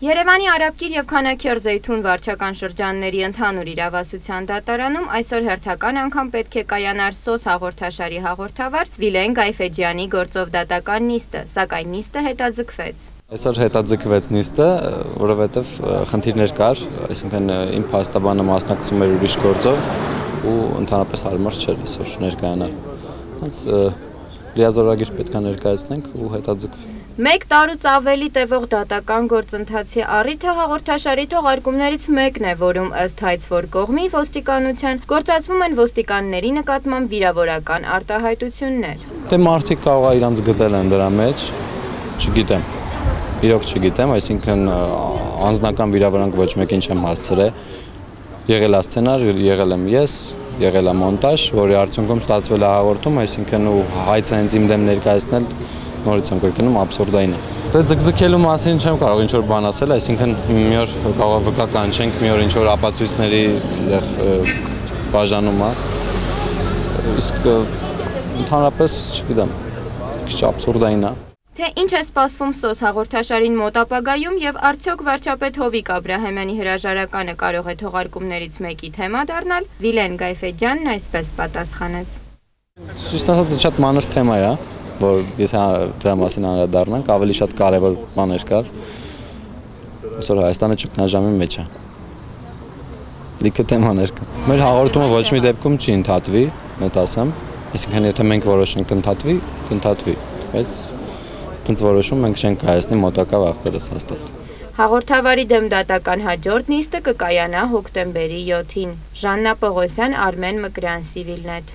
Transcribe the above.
Երևանի Արաբկիր և Քանաքեռ Զեյթուն վարչական շրջանների ընդհանուր իրավասության դատարանում այսօր հերթական անգամ պետք է կայանար SOS հաղորդաշարի հաղորդավար Վիլեն Գայֆեջյանի գործով դատական նիստը, սակայն նիստը հետաձգվեց։ Այսօր հետաձգվեց նիստը, որովհետև խնդիրներ կար, այսինքն իմ փաստաբանը մասնակցում էր ուրիշ գործով ու ընդհանրապես հարմար չէր այսօր ներկայանալ։ Հենց լիազորագիր պետք է ներկայացնենք ու հետաձգվի։ 1 տարուց ավելի տևող դատական գործընթացի առիթը հաղորդաշարի թողարկումներից մեկն է, որում ըստ հայցվոր կողմի ոստիկանության գործածվում են ոստիկանների նկատմամբ վիրավորական արտահայտություններ։ Դե մարդիկ կարող է իրանց գտել են դրա մեջ, չգիտեմ, իրոք չգիտեմ, այսինքն անձնական վիրավորանք ոչ մեկին չեմ հասցրել, եղել է սցենար, եղել եմ ես, եղել է մոնտաժ, որի արդյունքում ստացվել է հաղորդում, այսինքն ու հայցը հենց իմ դեմ ներկայացնել նորից եմ կրկնում աբսուրդային է։ Դե ձգձգելու մասին չեմ կարող ինչ-որ բան ասել, այսինքն մի օր կարող է վկա կանչենք, մի օր ինչ-որ ապացույցների բաժանում է, իսկ ընդհանրապես չգիտեմ, քիչ աբսուրդային է։ Թե ինչ է սպասվում SOS հաղորդաշարին մոտ ապագայում եւ արդյոք վարչապետ Հովիկ Աբրահամյանի հրաժարականը կարող է թողարկումներից մեկի թեմա դառնալ, Վիլեն Գայֆեջյանն այսպես պատասխանեց։ Ճիշտ ասած, շատ մանր թեմա է, որ ես դրա մասին անդրադառնանք, ավելի շատ կարևոր բաներ կար։ Այսօր Հայաստանը ճգնաժամի մեջ է։ Լիքը թեմաներ կան։ Մեր հաղորդումը ոչ մի դեպքում չի ընդհատվի, մետ ասեմ, այսինքն եթե մենք որոշենք կընդհատվի, կընդհատվի, բայց Հենց որոշում մենք չենք կայացնի մոտակա վաղտերս հաստատ։ Հաղորդավարի դեմ դատական հաջորդ նիստը կկայանա հոկտեմբերի 7-ին։ Ժաննա Պողոսյան, Արմեն Մկրյան, Civilnet։